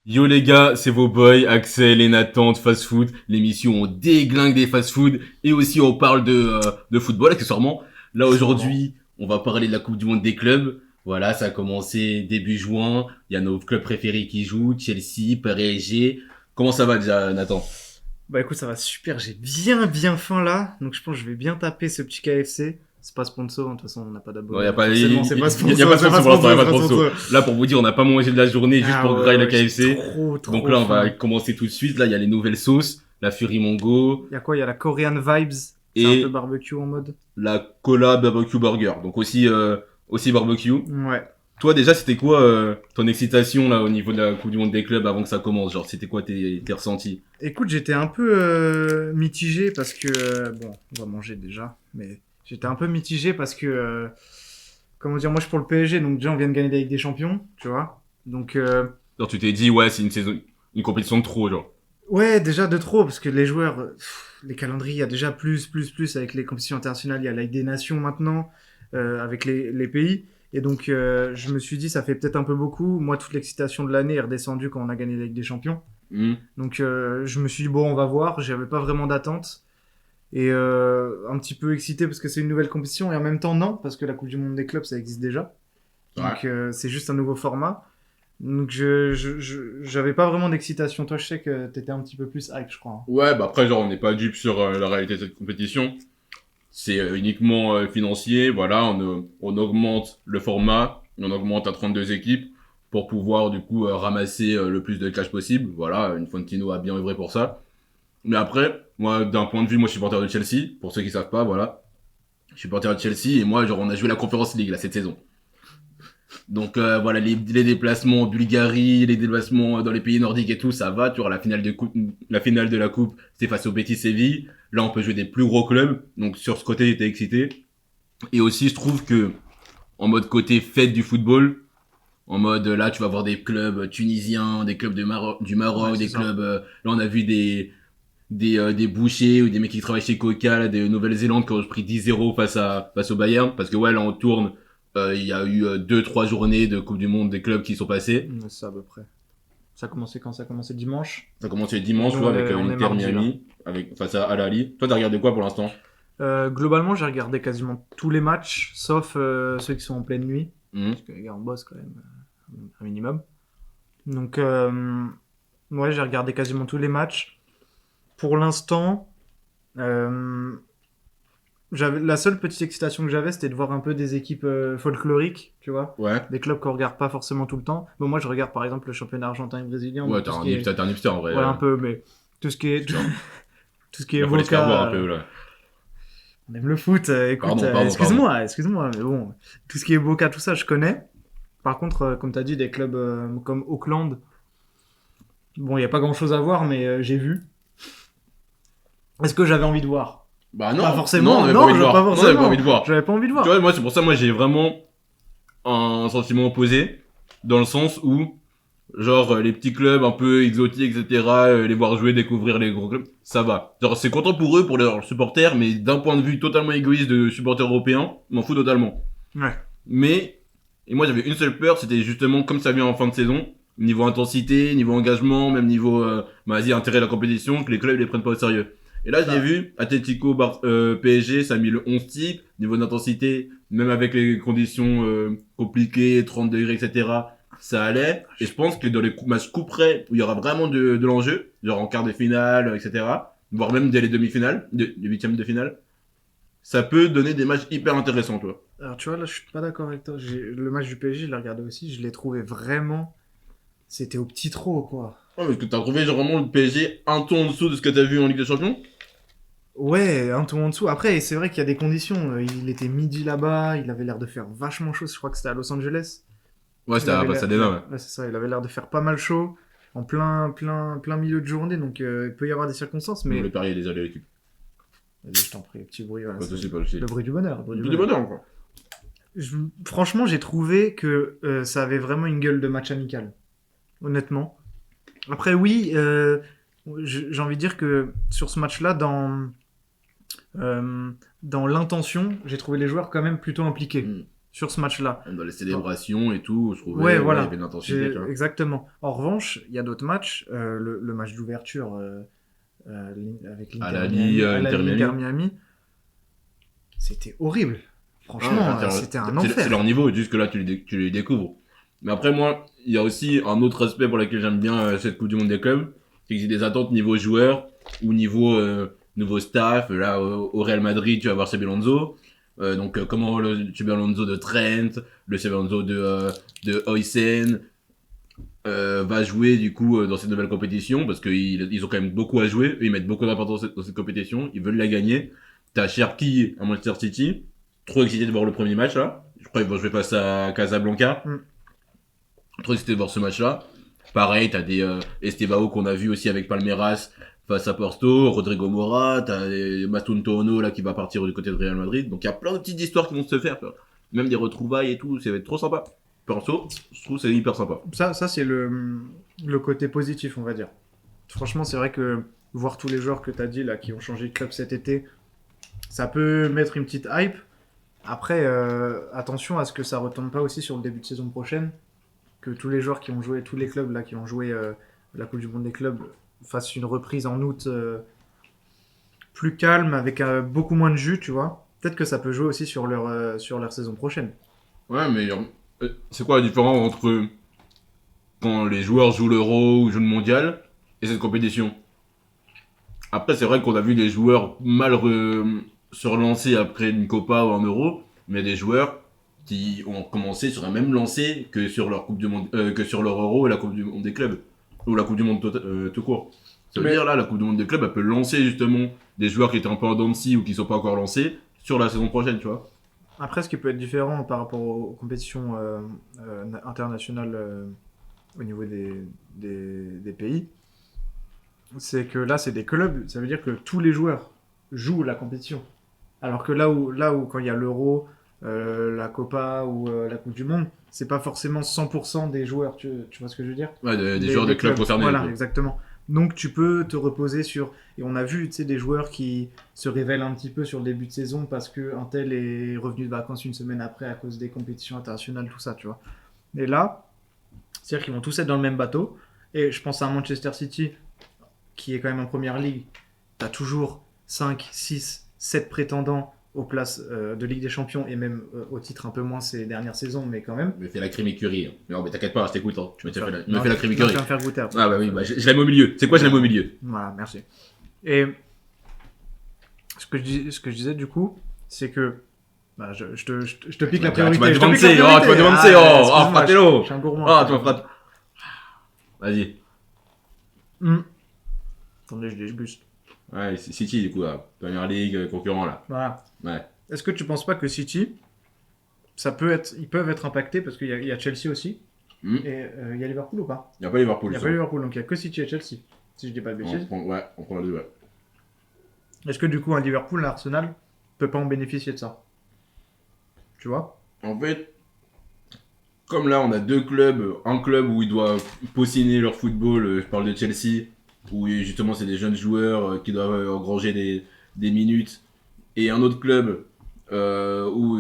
Yo les gars, c'est vos boys, Axel et Nathan de Fast Food, l'émission où on déglingue des fast food et aussi on parle de football accessoirement. Là Sûrement. aujourd'hui, on va parler de la Coupe du Monde des clubs. Voilà, ça a commencé début juin, il y a nos clubs préférés qui jouent, Chelsea, PSG. Comment ça va déjà Nathan? Bah écoute, ça va super, j'ai bien faim là, donc je pense que je vais bien taper ce petit KFC. C'est pas sponsor, hein, de toute façon on n'a pas Non, y d'abonnés, a donc pas, forcément c'est pas y a pas sponsor, de c'est pas sponsor pour l'instant, y a sponsor, pas c'est de pas sponsor. sponsor. Là pour vous dire, on n'a pas mangé de la journée juste Ah pour ouais, grailler le ouais, j'ai KFC. Donc trop là on va faim. commencer tout de suite. Là il y a les nouvelles sauces, la Fury Mongo Il y a quoi? Il y a la Korean Vibes, c'est un peu et barbecue en mode. la Cola Barbecue Burger. Donc aussi barbecue. Ouais. Toi déjà c'était quoi ton excitation là au niveau de la Coupe du Monde des clubs avant que ça commence? Genre c'était quoi tes ressentis? Écoute, j'étais un peu mitigé parce que, bon, on va manger déjà, mais j'étais un peu mitigé parce que, comment dire, moi je suis pour le PSG, donc déjà on vient de gagner la Ligue des Champions, tu vois. Donc, Genre tu t'es dit ouais c'est une saison, une compétition de trop genre. ouais, déjà de trop, parce que les joueurs, les calendriers, il y a déjà plus avec les compétitions internationales, il y a la Ligue des Nations maintenant, avec les pays. Et donc, je me suis dit, ça fait peut-être un peu beaucoup. Moi, toute l'excitation de l'année est redescendue quand on a gagné la Ligue des Champions. Hmm. Donc, je me suis dit, bon, on va voir. J'avais pas vraiment d'attente. Et un petit peu excité parce que c'est une nouvelle compétition. Et en même temps, non, parce que la Coupe du Monde des clubs, ça existe déjà. Ouais. Donc, c'est juste un nouveau format. Donc, j'avais pas vraiment d'excitation. Toi, je sais que t'étais un petit peu plus hype, je crois, hein. Ouais bah après genre on n'est pas dupe sur la réalité de cette compétition. C'est uniquement financier, voilà, on augmente le format, on augmente à 32 équipes pour pouvoir du coup ramasser le plus de cash possible. Voilà, Infantino a bien œuvré pour ça. Mais après, moi d'un point de vue, moi je suis supporter de Chelsea, pour ceux qui savent pas, voilà. Je suis supporter de Chelsea et moi genre on a joué la Conference League là cette saison. Donc voilà, les déplacements en Bulgarie, les déplacements dans les pays nordiques et tout, ça va. Tu vois, la finale de la coupe, c'était face au Betis Séville. Là, on peut jouer des plus gros clubs. Donc sur ce côté, j'étais excité. Et aussi, je trouve que en mode côté fête du football, en mode là, tu vas voir des clubs tunisiens, des clubs du Ouais, Maroc, c'est des ça. clubs. Là, on a vu des bouchers ou des mecs qui travaillent chez Coca, là, de Nouvelle-Zélande qui ont pris 10-0 face au Bayern. Parce que ouais, là, on tourne. Il y a eu 2-3 journées de Coupe du Monde des clubs qui sont passées. C'est ça, à peu près. Ça a commencé quand? Ça a commencé dimanche. Ça a commencé Et dimanche, tu nous, vois, avec on est l'Inter mardi, là. Miami, face à Al Ahly. Toi, t'as regardé quoi pour l'instant? Globalement, j'ai regardé quasiment tous les matchs, sauf ceux qui sont en pleine nuit. Mhm. Parce que les gars, on bosse quand même, un minimum. Donc, ouais, j'ai regardé quasiment tous les matchs. Pour l'instant, euh, la seule petite excitation que j'avais, c'était de voir un peu des équipes folkloriques, tu vois. Ouais. Des clubs qu'on regarde pas forcément tout le temps. Bon, moi, je regarde par exemple le championnat argentin et brésilien, Ouais, donc t'es tout ce un qui est. hipster, t'es un hipster en vrai. Ouais, un peu, mais tout ce qui est. Putain. Tout ce qui est Il a fallu se faire voir un Boca. peu, là. On aime le foot, écoute, Pardon. excuse-moi, mais bon, tout ce qui est Boca, tout ça, je connais. Par contre, comme tu as dit, des clubs comme Auckland, bon, il n'y a pas grand-chose à voir, mais j'ai vu. Est-ce que j'avais envie de voir? Bah Pas non, on forcément, avait pas envie non, de pas voir. Non, on avait pas envie forcément. de voir. J'avais pas envie de Tu vois, voir. moi, c'est pour ça, moi, j'ai vraiment un sentiment opposé. Dans le sens où, genre, les petits clubs un peu exotiques, etc., les voir jouer, découvrir les gros clubs, ça va. Genre, c'est content pour eux, pour leurs supporters, mais d'un point de vue totalement égoïste de supporters européens, m'en fous totalement. Ouais. Mais, et moi j'avais une seule peur, c'était justement comme ça vient en fin de saison, niveau intensité, niveau engagement, même niveau, vas-y, intérêt de la compétition, que les clubs les prennent pas au sérieux. Et là, j'ai Bah, vu, PSG, ça a mis le 11 type, niveau d'intensité, même avec les conditions compliquées, 30 degrés, etc., ça allait. Et je pense que dans les matchs couperets, où il y aura vraiment de l'enjeu, genre en quart de finale, etc., voire même dès les demi-finales, les huitièmes de finale, ça peut donner des matchs hyper intéressants, toi. alors tu vois, là, je suis pas d'accord avec toi. Le match du PSG, je l'ai regardé aussi, je l'ai trouvé vraiment. C'était au petit trop, quoi. Ouais, parce que t'as trouvé genre vraiment le PSG un ton en dessous de ce que t'as vu en Ligue des Champions? Ouais, un tout en dessous. Après, c'est vrai qu'il y a des conditions. Il était midi là-bas, il avait l'air de faire vachement chaud. Je crois que c'était à Los Angeles. Ouais, Il c'était à avait l'air, Pasadena, ouais. ouais, c'est ça, il avait l'air de faire pas mal chaud, en plein milieu de journée, donc il peut y avoir des circonstances, Non, mais les paris, désolé l'équipe. vas-y, je t'en prie, petit bruit, voilà, Pas de c'est soucis, pas de soucis. le bruit du bonheur, le bruit du Plus de bonheur. bonheur, quoi. Franchement, j'ai trouvé que ça avait vraiment une gueule de match amical, honnêtement. Après, oui, j'ai envie de dire que sur ce match-là, euh, dans l'intention, j'ai trouvé les joueurs quand même plutôt impliqués. Mm. sur ce match-là. Dans les célébrations et tout, je trouvais Ouais, voilà. il y avait une intensité. Tu vois. Exactement. En revanche, il y a d'autres matchs. Le match d'ouverture avec À l'Inter la Miami, Ligue, à la Inter Ligue Miami. Miami, c'était horrible. Franchement, Ah, c'était un c'est enfer. leur niveau, juste que là tu les découvres. Mais après moi, il y a aussi un autre aspect pour lequel j'aime bien cette Coupe du Monde des clubs, c'est que j'ai des attentes niveau joueur ou niveau staff. Là au Real Madrid, tu vas voir Xabi Alonso. Comment le Xabi Alonso de Trent, le Xabi Alonso de Oysen va jouer du coup dans cette nouvelle compétition parce qu'ils ont quand même beaucoup à jouer, eux, ils mettent beaucoup d'importance dans cette compétition, ils veulent la gagner. T'as Cherki à Manchester City, trop excité de voir le premier match là. Je crois qu'ils vont jouer face à Casablanca. Mm. Trop excité de voir ce match là. Pareil, t'as des Estevao qu'on a vu aussi avec Palmeiras face à Porto, Rodrigo Mora, t'as Matunto Ono là qui va partir du côté de Real Madrid. Donc il y a plein de petites histoires qui vont se faire, quoi. Même des retrouvailles et tout, ça va être trop sympa. Perso, je trouve que c'est hyper sympa. Ça c'est le côté positif, on va dire. Franchement, c'est vrai que voir tous les joueurs que tu as dit là qui ont changé de club cet été, ça peut mettre une petite hype. Après, attention à ce que ça retombe pas aussi sur le début de saison prochaine, que tous les joueurs qui ont joué, tous les clubs là qui ont joué la Coupe du Monde des clubs fassent une reprise en août plus calme, avec beaucoup moins de jus, tu vois. Peut-être que ça peut jouer aussi sur leur saison prochaine. Ouais, mais c'est quoi la différence entre quand les joueurs jouent l'Euro ou jouent le Mondial et cette compétition? Après, c'est vrai qu'on a vu des joueurs se relancer après une Copa ou un Euro, mais des joueurs qui ont commencé sur un même lancé que sur leur Coupe du Monde, que sur leur Euro et la Coupe du Monde des clubs ou la Coupe du Monde tout court. Ça veut Mais- dire là, la Coupe du Monde des clubs, elle peut lancer justement des joueurs qui étaient un peu en dents de scie ou qui sont pas encore lancés sur la saison prochaine, tu vois. Après, ce qui peut être différent par rapport aux compétitions internationales au niveau des pays, c'est que là, c'est des clubs. Ça veut dire que tous les joueurs jouent la compétition. Alors que là où quand il y a l'Euro, la Copa ou la Coupe du Monde, c'est pas forcément 100% des joueurs. Tu vois ce que je veux dire? Ouais, des joueurs des clubs concernés. Voilà, Quoi. exactement. Donc tu peux te reposer sur... Et on a vu, tu sais, des joueurs qui se révèlent un petit peu sur le début de saison parce qu'un tel est revenu de vacances une semaine après à cause des compétitions internationales, tout ça, tu vois. Et là, c'est-à-dire qu'ils vont tous être dans le même bateau. Et je pense à Manchester City, qui est quand même en première ligue. T'as toujours 5, 6, 7 prétendants aux places de Ligue des Champions et même au titre un peu moins ces dernières saisons, mais quand même. Je me fais la crème écurie. Hein. Non, mais t'inquiète pas, je t'écoute. Hein. Je me fais la Non, crème tu écurie. vas me faire goûter après. Ah bah oui, bah, je l'aime au milieu. C'est quoi, je l'aime au milieu? Voilà, merci. Et ce que je disais du coup, c'est que bah, je te pique la priorité. Tu vas Je te pique devancer, la oh, tu vas priorité. devancer, oh, excuse-moi, fratello. je suis un gourmand. Ah, tu vas frate. Vas-y. Attendez, je déguste. Ouais, c'est City, du coup, là. Première ligue, concurrent, là. Voilà. Ouais. Est-ce que tu penses pas que City, ils peuvent être impactés parce qu'il y a Chelsea aussi et il y a Liverpool ou pas? Il n'y a pas Liverpool, Il n'y a ça. pas Liverpool, donc il n'y a que City et Chelsea, si je dis pas de bêtises. On prend la deux, ouais. Est-ce que du coup un Liverpool, un Arsenal peut pas en bénéficier de ça? Tu vois? En fait, comme là, on a deux clubs. Un club où ils doivent peaufiner leur football. Je parle de Chelsea, où justement, c'est des jeunes joueurs qui doivent engranger des minutes. Et un autre club où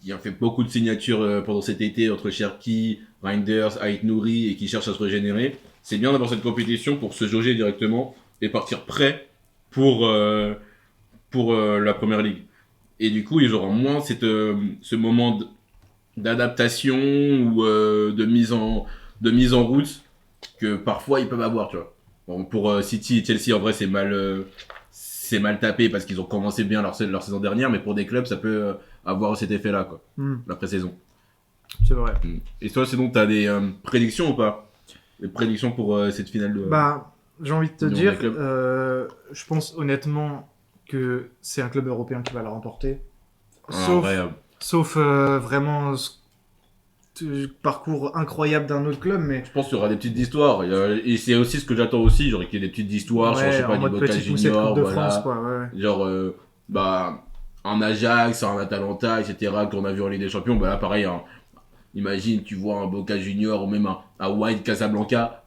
il a fait beaucoup de signatures pendant cet été entre Cherki, Reinders, Ait Nouri et qui cherche à se régénérer. C'est bien d'avoir cette compétition pour se jauger directement et partir prêt pour la première ligue. Et du coup, ils auront moins ce moment d'adaptation ou de mise en route que parfois ils peuvent avoir, tu vois. Bon, pour City et Chelsea, en vrai, c'est mal tapé parce qu'ils ont commencé bien leur saison dernière, mais pour des clubs, ça peut avoir cet effet-là, quoi, la pré-saison. C'est vrai. Et toi, sinon, t'as des prédictions ou pas? Des prédictions pour cette finale de... Bah, j'ai envie de te Dans dire, les clubs. je pense honnêtement que c'est un club européen qui va la remporter. En vrai, Sauf vraiment parcours incroyable d'un autre club, mais je pense qu'il y aura des petites histoires. Et c'est aussi ce que j'attends aussi, genre qu'il y ait des petites histoires, sur, je sais pas, en du mode Boca petit poussé de Junior, Coupe de voilà. France, quoi. Ouais. Genre, un Ajax, un Atalanta, etc., qu'on a vu en Ligue des Champions, bah là, pareil, hein, imagine, tu vois un Boca Junior ou même un White Casablanca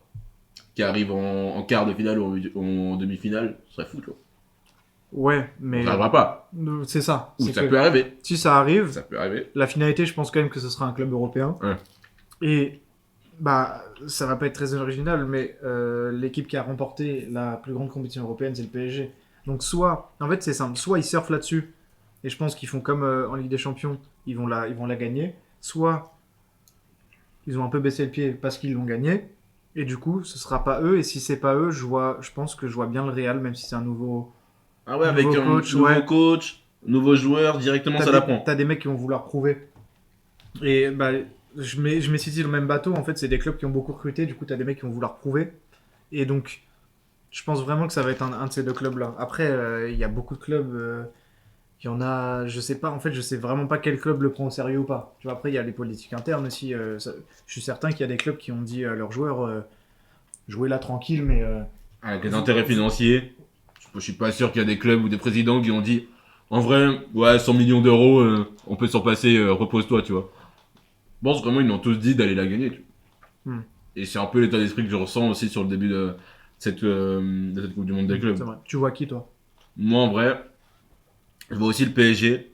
qui arrive en quart de finale ou en demi-finale, ce serait fou, tu vois. Ouais, mais Ça n'arrivera pas. c'est ça. Ou C'est ça que peut arriver. si ça arrive, Ça peut arriver. la finalité, je pense quand même que ce sera un club européen. Ouais. Et bah, ça va pas être très original, mais l'équipe qui a remporté la plus grande compétition européenne, c'est le PSG. Donc soit, en fait, c'est simple. Soit ils surfent là-dessus, et je pense qu'ils font comme en Ligue des Champions, ils vont la gagner. Soit ils ont un peu baissé le pied parce qu'ils l'ont gagné. Et du coup, ce sera pas eux. Et si c'est pas eux, je pense que je vois bien le Real, même si c'est un nouveau, Ah ouais, avec nouveau un coach. nouveau Ouais. coach, nouveau joueur, directement ça l'apprend. T'as des mecs qui vont vouloir prouver. Et bah, je mets City dans le même bateau. En fait, c'est des clubs qui ont beaucoup recruté. Du coup, t'as des mecs qui vont vouloir prouver. Et donc, je pense vraiment que ça va être un de ces deux clubs-là. Après, il y a beaucoup de clubs. Il y en a, je sais pas, en fait, je sais vraiment pas quel club le prend au sérieux ou pas. Tu vois, après, il y a les politiques internes aussi. Je suis certain qu'il y a des clubs qui ont dit à leurs joueurs, jouez là tranquille, mais Avec les intérêts financiers, je suis pas sûr qu'il y a des clubs ou des présidents qui ont dit en vrai, ouais, 100 millions d'euros, on peut s'en passer, repose-toi, tu vois. Je pense vraiment ils ont tous dit d'aller la gagner. Tu vois. Hmm. Et c'est un peu l'état d'esprit que je ressens aussi sur le début de cette Coupe du Monde des clubs. c'est vrai. Tu vois qui, toi? Moi, en vrai, je vois aussi le PSG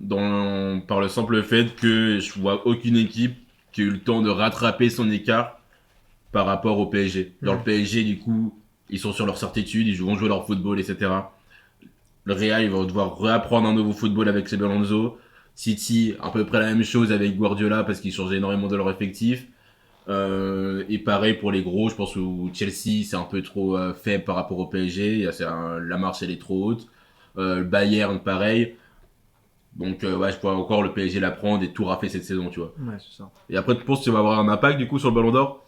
par le simple fait que je vois aucune équipe qui a eu le temps de rattraper son écart par rapport au PSG. Dans le PSG, du coup, ils sont sur leur certitude, ils vont jouer leur football, etc. Le Real, ils vont devoir réapprendre un nouveau football avec Xabi Alonso. City, à peu près la même chose avec Guardiola parce qu'ils changent énormément de leur effectif. Et pareil pour les gros, je pense que Chelsea c'est un peu trop faible par rapport au PSG. La marche elle est trop haute. Le Bayern pareil. Donc ouais, je vois encore le PSG la prendre et tout rafler cette saison, tu vois. Ouais, c'est ça. Et après, tu penses que ça va avoir un impact du coup sur le Ballon d'Or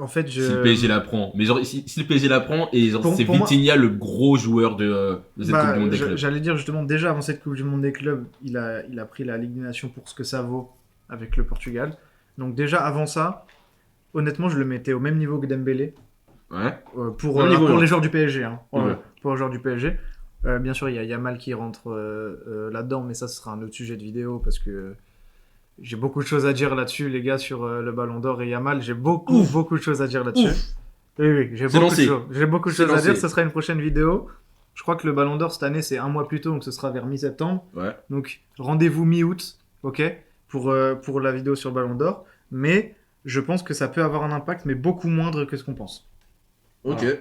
En fait, si le PSG la prend. Mais genre, si le PSG la prend et genre, c'est Pour moi- Vitinha le gros joueur de cette Coupe du Monde des clubs. J'allais dire justement, déjà avant cette Coupe du Monde des clubs, il a pris la Ligue des Nations pour ce que ça vaut avec le Portugal. Donc déjà avant ça, honnêtement, je le mettais au même niveau que Dembélé Ouais. pour, Même niveau, pour hein. les joueurs du PSG. Hein. Ouais. Pour les joueurs du PSG. Bien sûr, il y a Yamal qui rentre là-dedans, mais ça, ce sera un autre sujet de vidéo parce que j'ai beaucoup de choses à dire là-dessus, les gars, sur le Ballon d'Or et Yamal. J'ai beaucoup de choses à dire là-dessus. Ouf. Oui, oui, j'ai C'est beaucoup de lancé. choses. J'ai beaucoup de C'est choses à lancé. dire. Ce sera une prochaine vidéo. Je crois que le Ballon d'Or cette année, c'est un mois plus tôt, donc ce sera vers mi-septembre. Ouais. Donc rendez-vous mi-août, ok, pour la vidéo sur le Ballon d'Or. Mais je pense que ça peut avoir un impact, mais beaucoup moindre que ce qu'on pense. Ok. Voilà.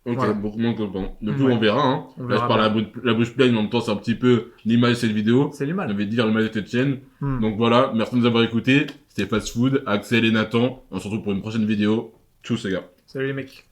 Ok, Voilà. beaucoup moins content. Du coup, Ouais. on verra. Hein. On Là, verra je parle bien. la bouche pleine, mais en même temps, c'est un petit peu l'image de cette vidéo. C'est du On mal. avait dire l'image de cette chaîne. Hmm. Donc voilà, merci de nous avoir écoutés. C'était Fast Food, Axel et Nathan. On se retrouve pour une prochaine vidéo. Tchuss les gars. Salut les mecs.